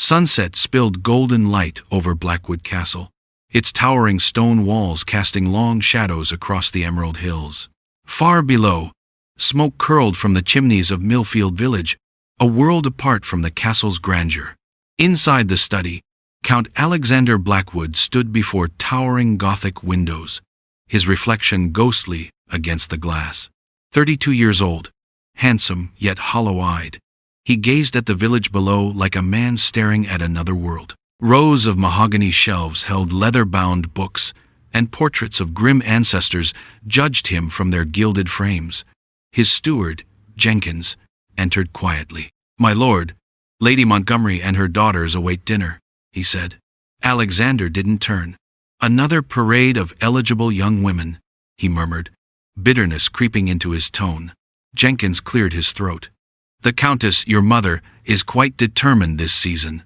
Sunset spilled golden light over Blackwood Castle, its towering stone walls casting long shadows across the emerald hills. Far below, smoke curled from the chimneys of Millfield Village, a world apart from the castle's grandeur. Inside the study, Count Alexander Blackwood stood before towering Gothic windows, his reflection ghostly against the glass. 32 years old, handsome yet hollow-eyed, he gazed at the village below like a man staring at another world. Rows of mahogany shelves held leather-bound books, and portraits of grim ancestors judged him from their gilded frames. His steward, Jenkins, entered quietly. "My lord, Lady Montgomery and her daughters await dinner," he said. Alexander didn't turn. "Another parade of eligible young women," he murmured, bitterness creeping into his tone. Jenkins cleared his throat. "The Countess, your mother, is quite determined this season."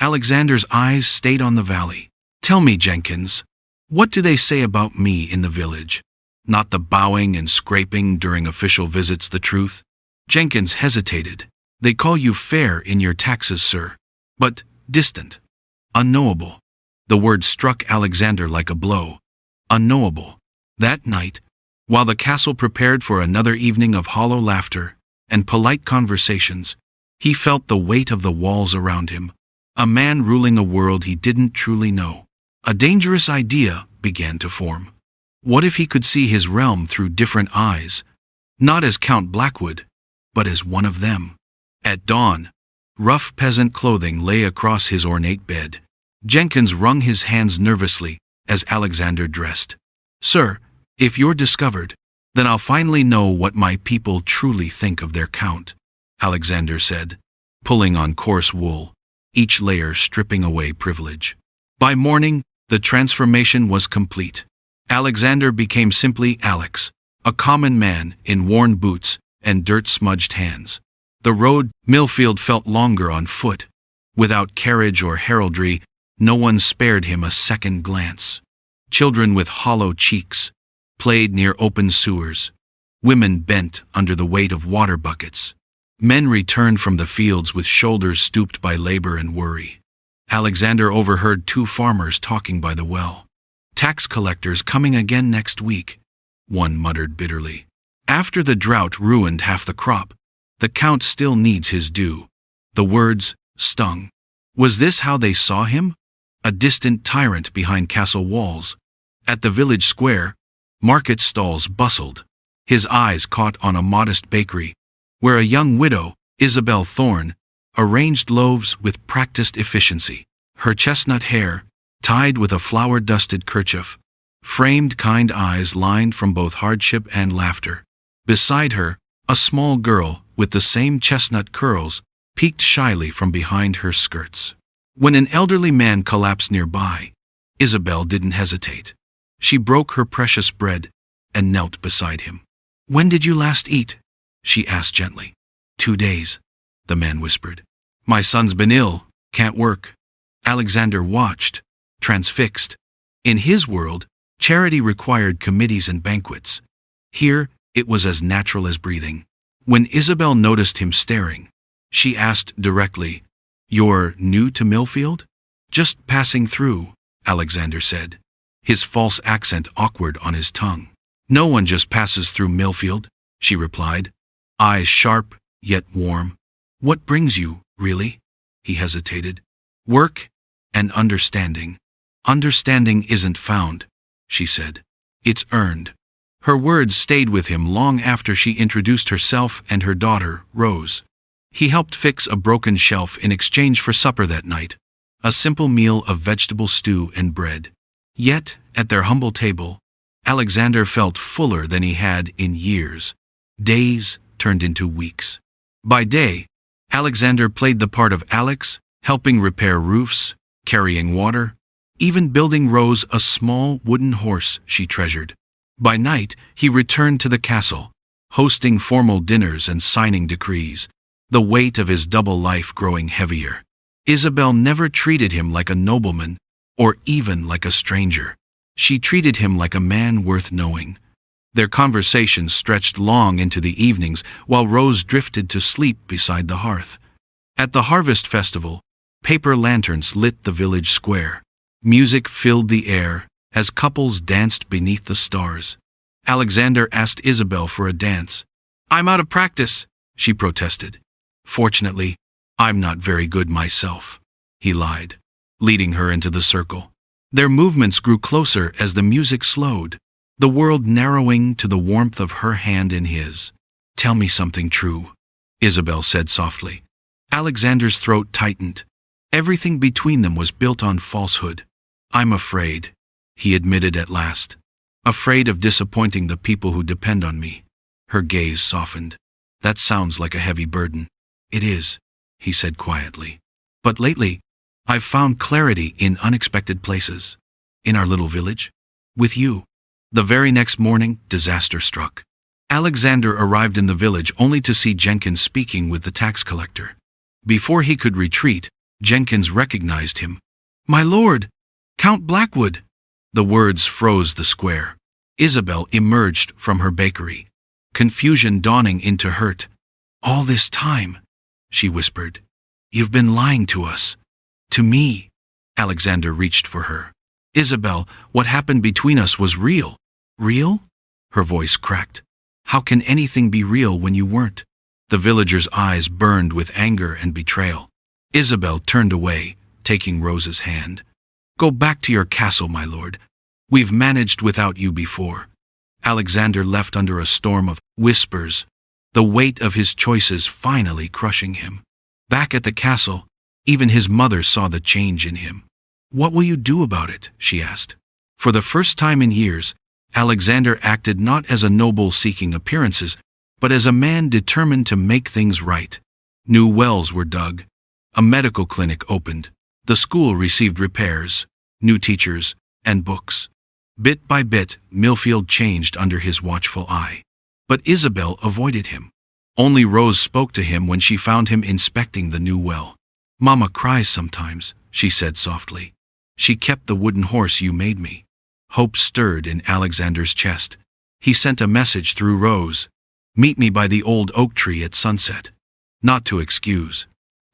Alexander's eyes stayed on the valley. "Tell me, Jenkins, what do they say about me in the village? Not the bowing and scraping during official visits, the truth?" Jenkins hesitated. "They call you fair in your taxes, sir, but distant, unknowable." The word struck Alexander like a blow. Unknowable. That night, while the castle prepared for another evening of hollow laughter and polite conversations, he felt the weight of the walls around him. A man ruling a world he didn't truly know. A dangerous idea began to form. What if he could see his realm through different eyes, not as Count Blackwood, but as one of them? At dawn, rough peasant clothing lay across his ornate bed. Jenkins wrung his hands nervously as Alexander dressed. "Sir, if you're discovered, then I'll finally know what my people truly think of their count," Alexander said, pulling on coarse wool, each layer stripping away privilege. By morning, the transformation was complete. Alexander became simply Alex, a common man in worn boots and dirt-smudged hands. The road Millfield felt longer on foot. Without carriage or heraldry, no one spared him a second glance. Children with hollow cheeks played near open sewers. Women bent under the weight of water buckets. Men returned from the fields with shoulders stooped by labor and worry. Alexander overheard two farmers talking by the well. "Tax collectors coming again next week," one muttered bitterly. "After the drought ruined half the crop, the Count still needs his due." The words stung. Was this how they saw him? A distant tyrant behind castle walls. At the village square, market stalls bustled. His eyes caught on a modest bakery, where a young widow, Isabel Thorne, arranged loaves with practiced efficiency. Her chestnut hair, tied with a flour-dusted kerchief, framed kind eyes lined from both hardship and laughter. Beside her, a small girl with the same chestnut curls peeked shyly from behind her skirts. When an elderly man collapsed nearby, Isabel didn't hesitate. She broke her precious bread and knelt beside him. "When did you last eat?" she asked gently. 2 days, the man whispered. "My son's been ill, can't work." Alexander watched, transfixed. In his world, charity required committees and banquets. Here, it was as natural as breathing. When Isabel noticed him staring, she asked directly, "You're new to Millfield?" "Just passing through," Alexander said, his false accent awkward on his tongue. "No one just passes through Millfield," she replied, eyes sharp yet warm. "What brings you, really?" He hesitated. "Work and understanding." "Understanding isn't found," she said. "It's earned." Her words stayed with him long after she introduced herself and her daughter, Rose. He helped fix a broken shelf in exchange for supper that night, a simple meal of vegetable stew and bread. Yet, at their humble table, Alexander felt fuller than he had in years. Days turned into weeks. By day, Alexander played the part of Alex, helping repair roofs, carrying water, even building Rose a small wooden horse she treasured. By night, he returned to the castle, hosting formal dinners and signing decrees, the weight of his double life growing heavier. Isabel never treated him like a nobleman, or even like a stranger. She treated him like a man worth knowing. Their conversations stretched long into the evenings while Rose drifted to sleep beside the hearth. At the harvest festival, Paper lanterns lit the village square. Music filled the air as couples danced beneath the stars. Alexander asked Isabel for a dance. "I'm out of practice," she protested. "Fortunately, I'm not very good myself," he lied, leading her into the circle. Their movements grew closer as the music slowed, the world narrowing to the warmth of her hand in his. "Tell me something true," Isabel said softly. Alexander's throat tightened. Everything between them was built on falsehood. "I'm afraid," he admitted at last. "Afraid of disappointing the people who depend on me." Her gaze softened. "That sounds like a heavy burden." "It is," he said quietly. "But lately, I've found clarity in unexpected places. In our little village. With you." The very next morning, disaster struck. Alexander arrived in the village only to see Jenkins speaking with the tax collector. Before he could retreat, Jenkins recognized him. "My lord, Count Blackwood!" The words froze the square. Isabel emerged from her bakery, confusion dawning into hurt. "All this time," she whispered, "you've been lying to us. To me." Alexander reached for her. "Isabel, what happened between us was real." "Real?" Her voice cracked. "How can anything be real when you weren't?" The villager's eyes burned with anger and betrayal. Isabel turned away, taking Rose's hand. "Go back to your castle, my lord. We've managed without you before." Alexander left under a storm of whispers, the weight of his choices finally crushing him. Back at the castle, even his mother saw the change in him. "What will you do about it?" she asked. For the first time in years, Alexander acted not as a noble seeking appearances, but as a man determined to make things right. New wells were dug. A medical clinic opened. The school received repairs, new teachers, and books. Bit by bit, Millfield changed under his watchful eye. But Isabel avoided him. Only Rose spoke to him when she found him inspecting the new well. "Mama cries sometimes," she said softly. "She kept the wooden horse you made me." Hope stirred in Alexander's chest. He sent a message through Rose. "Meet me by the old oak tree at sunset." Not to excuse,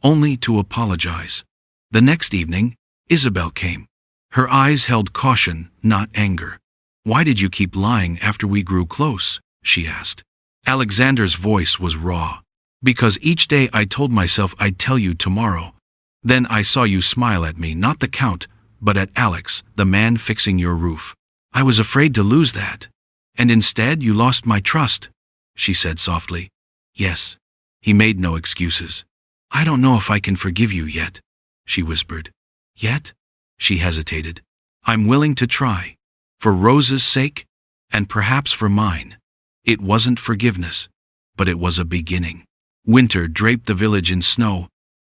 only to apologize. The next evening, Isabel came. Her eyes held caution, not anger. "Why did you keep lying after we grew close?" she asked. Alexander's voice was raw. "Because each day I told myself I'd tell you tomorrow. Then I saw you smile at me, not the Count, but at Alex, the man fixing your roof. I was afraid to lose that. And instead you lost my trust," she said softly. "Yes." He made no excuses. "I don't know if I can forgive you yet," she whispered. "Yet?" She hesitated. "I'm willing to try. For Rose's sake, and perhaps for mine." It wasn't forgiveness, but it was a beginning. Winter draped the village in snow,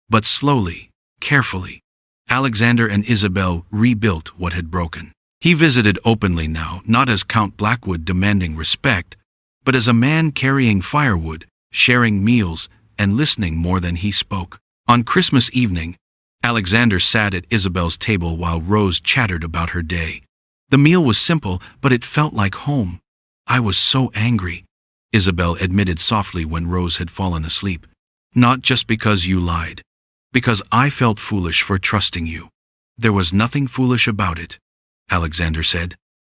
but slowly, carefully, Alexander and Isabel rebuilt what had broken. He visited openly now, not as Count Blackwood demanding respect, but as a man carrying firewood, sharing meals, and listening more than he spoke. On Christmas evening, Alexander sat at Isabel's table while Rose chattered about her day. The meal was simple, but it felt like home. "I was so angry," Isabel admitted softly when Rose had fallen asleep. "Not just because you lied. Because I felt foolish for trusting you." "There was nothing foolish about it," Alexander said.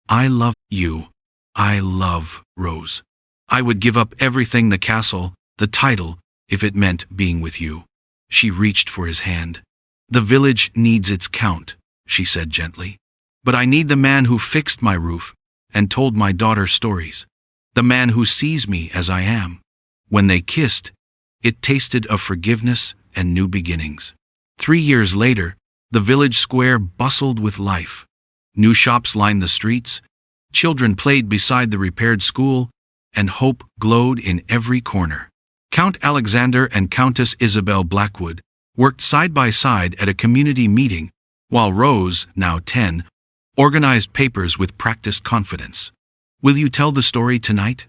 "I love you. I love Rose. I would give up everything, the castle, the title, if it meant being with you." She reached for his hand. "The village needs its count," she said gently. "But I need the man who fixed my roof and told my daughter stories. The man who sees me as I am." When they kissed, it tasted of forgiveness and new beginnings. 3 years later, the village square bustled with life. New shops lined the streets, children played beside the repaired school, and hope glowed in every corner. Count Alexander and Countess Isabel Blackwood worked side by side at a community meeting, while Rose, now 10, organized papers with practiced confidence. "Will you tell the story tonight?"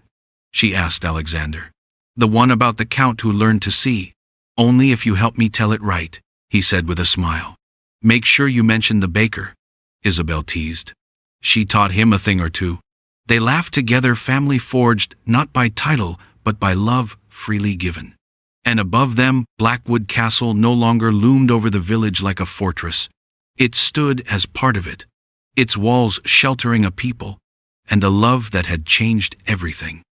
she asked Alexander. "The one about the Count who learned to see." "Only if you help me tell it right," he said with a smile. "Make sure you mention the baker," Isabel teased. She taught him a thing or two. They laughed together, family forged not by title, but by love freely given. And above them, Blackwood Castle no longer loomed over the village like a fortress. It stood as part of it, its walls sheltering a people, and a love that had changed everything.